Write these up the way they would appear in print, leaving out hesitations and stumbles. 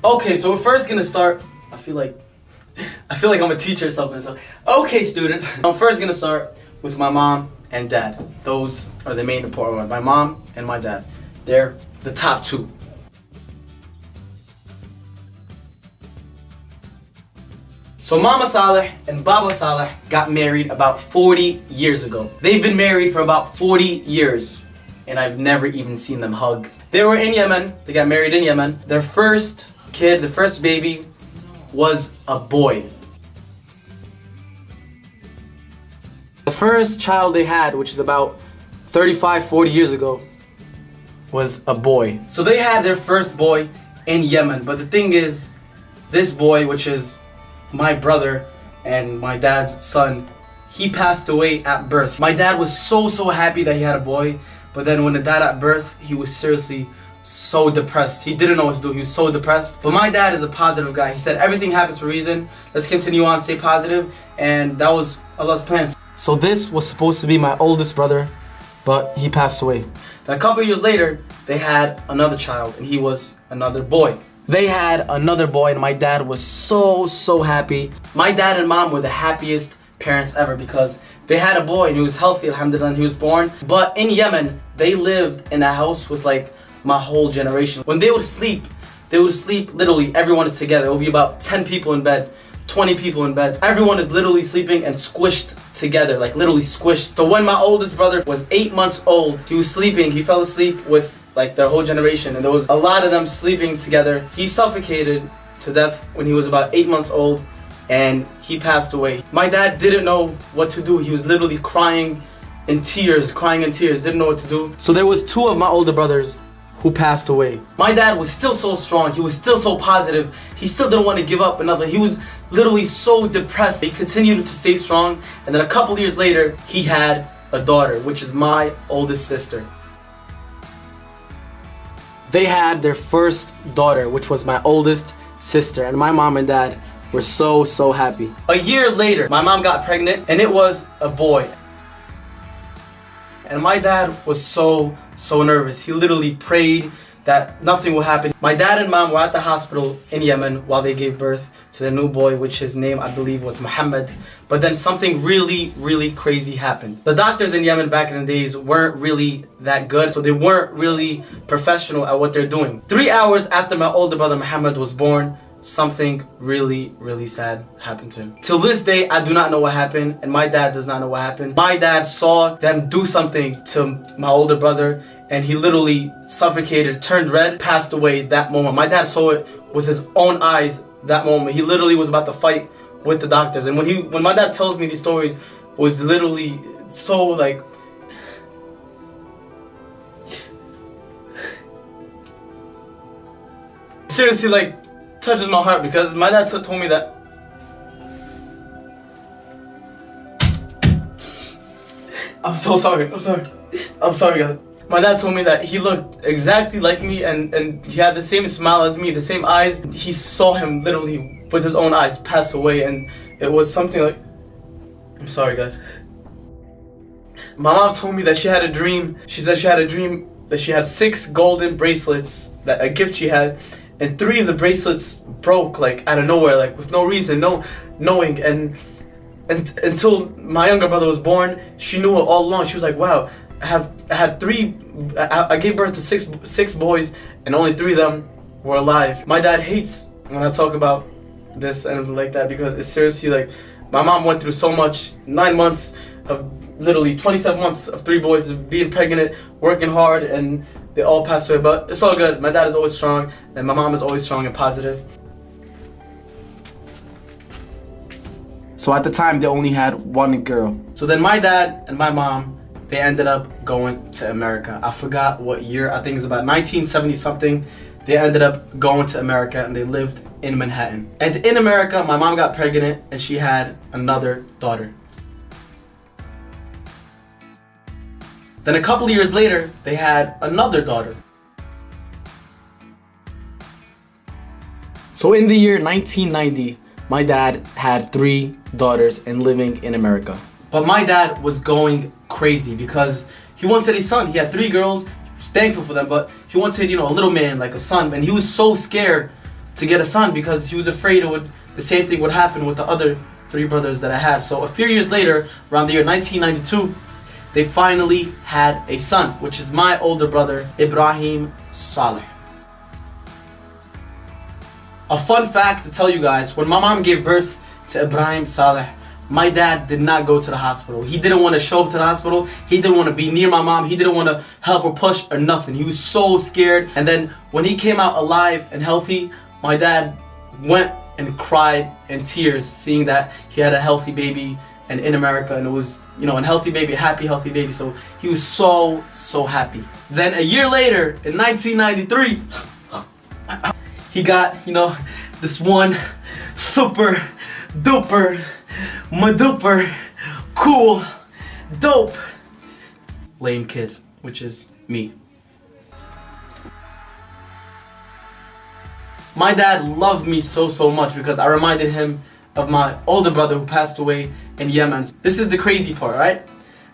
Okay, so we're first gonna start. I feel like I'm a teacher or something. So, okay, students, I'm first gonna start with my mom and dad. Those are the main important ones. My mom and my dad. They're the top two. So Mama Saleh and Baba Saleh got married about 40 years ago. They've been married for about 40 years, and I've never even seen them hug. They were in Yemen. They got married in Yemen. Their first kid, the first baby, was a boy. The first child they had, which is about 35, 40 years ago, was a boy. So they had their first boy in Yemen. But the thing is, this boy, which is my brother and my dad's son, he passed away at birth. My dad was so happy that he had a boy, but then when the dad at birth, he was seriously so depressed. He didn't know what to do. He was so depressed. But my dad is a positive guy. He said everything happens for a reason. Let's continue on, stay positive, and that was Allah's plan. So this was supposed to be my oldest brother, but he passed away. Then a couple years later, they had another child, and he was another boy. They had another boy, and my dad was so happy. My dad and mom were the happiest parents ever because they had a boy and he was healthy, alhamdulillah, and he was born. But in Yemen, they lived in a house with like my whole generation. When they would sleep literally everyone is together. It would be about 10 people in bed, 20 people in bed. Everyone is literally sleeping and squished together, like literally squished. So when my oldest brother was 8 months old, he was sleeping, he fell asleep with like their whole generation, and there was a lot of them sleeping together. He suffocated to death when he was about 8 months old, and he passed away. My dad didn't know what to do. He was literally crying in tears, didn't know what to do. So there was two of my older brothers who passed away. My dad was still so strong. He was still so positive. He still didn't want to give up another. He was literally so depressed. He continued to stay strong, and then a couple years later, he had a daughter, which is my oldest sister. They had their first daughter, which was my oldest sister, and my mom and dad were so happy. A year later, my mom got pregnant, and it was a boy. And my dad was so nervous. He literally prayed that nothing will happen. My dad and mom were at the hospital in Yemen while they gave birth to their new boy, which his name I believe was Muhammad. But then something really crazy happened. The doctors in Yemen back in the days weren't really that good, so they weren't really professional at what they're doing. 3 hours after my older brother Muhammad was born, something really sad happened to him. Till this day, I do not know what happened, and my dad does not know what happened. My dad saw them do something to my older brother, and he literally suffocated, turned red, passed away that moment. My dad saw it with his own eyes that moment. He literally was about to fight with the doctors, and when my dad tells me these stories, it was literally so like seriously like touches my heart, because my dad told me that I'm sorry guys. My dad told me that he looked exactly like me, and he had the same smile as me, the same eyes. He saw him literally with his own eyes pass away, and it was something like, I'm sorry guys. My mom told me that she had a dream. She said she had a dream that she had 6 golden bracelets, that a gift she had, and 3 of the bracelets broke like out of nowhere, like with no reason, knowing, and until my younger brother was born, she knew it all along. She was like, wow, I gave birth to six boys, and only 3 of them were alive. My dad hates when I talk about this and like that, because it's seriously like, my mom went through so much, 9 months of literally 27 months of 3 boys, of being pregnant, working hard, and they all passed away. But it's all good. My dad is always strong, and my mom is always strong and positive. So at the time, they only had 1 girl. So then my dad and my mom, they ended up going to America. I forgot what year. I think it's about 1970 something. They ended up going to America, and they lived in Manhattan. And in America, my mom got pregnant, and she had another daughter. Then a couple years later, they had another daughter. So in the year 1990, my dad had 3 daughters and living in America. But my dad was going crazy because he wanted a son. He had 3 girls. He was thankful for them, but he wanted, a little man, like a son. And he was so scared to get a son because he was afraid the same thing would happen with the other 3 brothers that I had. So a few years later, around the year 1992, they finally had a son, which is my older brother, Ibrahim Saleh. A fun fact to tell you guys, when my mom gave birth to Ibrahim Saleh, my dad did not go to the hospital. He didn't want to show up to the hospital. He didn't want to be near my mom. He didn't want to help her push or nothing. He was so scared. And then when he came out alive and healthy, my dad went and cried in tears seeing that he had a healthy baby and in America, and it was, you know, a healthy baby, happy healthy baby. So he was so happy. Then a year later, in 1993, he got, you know, this one super duper maduper cool dope lame kid, which is me. My dad loved me so much because I reminded him of my older brother who passed away in Yemen. This is the crazy part, right?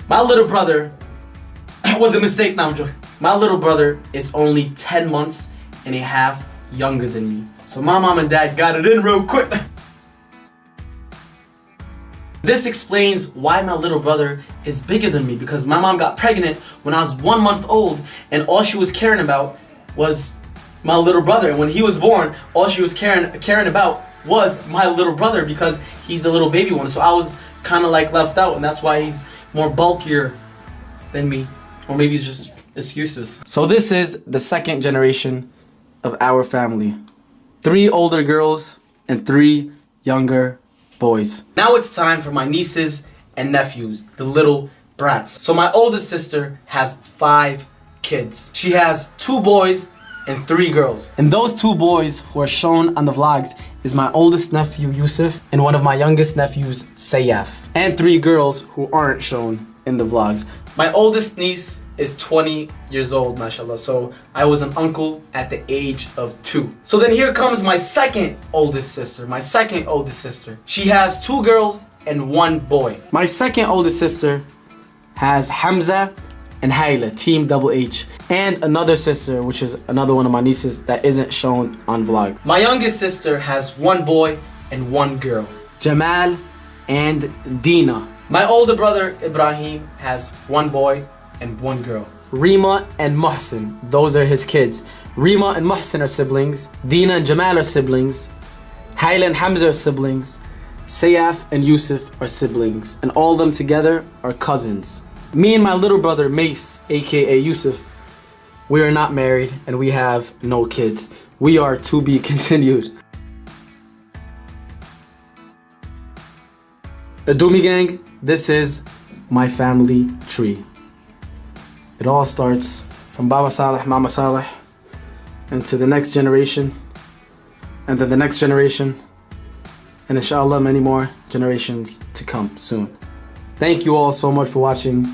My little brother was a mistake. Now I'm joking. My little brother is only 10 months and a half younger than me. So my mom and dad got it in real quick. This explains why my little brother is bigger than me, because my mom got pregnant when I was 1 month old and all she was caring about was my little brother. And when he was born, all she was caring about was my little brother because he's a little baby one. So I was kind of like left out, and that's why he's more bulkier than me. Or maybe it's just excuses. So this is the second generation of our family. 3 older girls and 3 younger boys. Now it's time for my nieces and nephews, the little brats. So my oldest sister has 5 kids. She has 2 boys and 3 girls. And those 2 boys who are shown on the vlogs is my oldest nephew Yusuf and one of my youngest nephews Sayaf. And 3 girls who aren't shown in the vlogs. My oldest niece is 20 years old, mashallah. So I was an uncle at the age of 2. So then here comes my second oldest sister. She has 2 girls and 1 boy. My second oldest sister has Hamza and Hayla, Team Double H. And another sister, which is another one of my nieces that isn't shown on vlog. My youngest sister has 1 boy and 1 girl, Jamal and Dina. My older brother Ibrahim has 1 boy and 1 girl. Rima and Muhsin, those are his kids. Rima and Muhsin are siblings. Dina and Jamal are siblings. Hayla and Hamza are siblings. Sayaf and Yusuf are siblings. And all of them together are cousins. Me and my little brother Mace, aka Yusuf, we are not married and we have no kids. We are to be continued. Adumi gang, this is my family tree. It all starts from Baba Saleh, Mama Saleh, and to the next generation, and then the next generation, and inshallah many more generations to come soon. Thank you all so much for watching.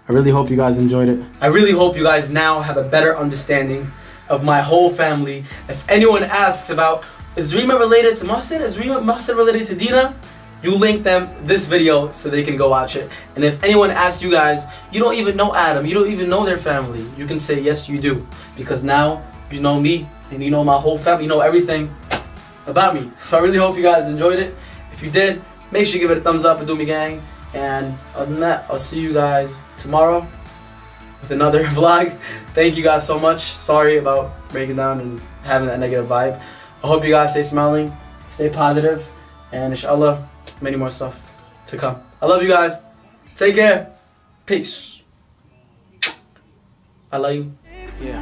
I really hope you guys enjoyed it. I really hope you guys now have a better understanding of my whole family. If anyone asks about, is Rima related to Muhsin? Is Rima Muhsin related to Dina? You link them this video so they can go watch it. And if anyone asks you guys, you don't even know Adam, you don't even know their family, you can say yes you do. Because now you know me and you know my whole family, you know everything about me. So I really hope you guys enjoyed it. If you did, make sure you give it a thumbs up and do me gang. And other than that, I'll see you guys tomorrow with another vlog. Thank you guys so much. Sorry about breaking down and having that negative vibe. I hope you guys stay smiling, stay positive, and inshallah many more stuff to come. I love you guys. Take care. Peace. I love you. Yeah.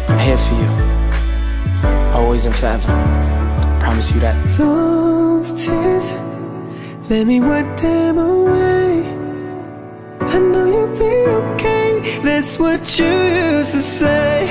I'm here for you. Always and forever. Promise you that. Those tears, let me wipe them away. I know you'll be okay. That's what you used to say.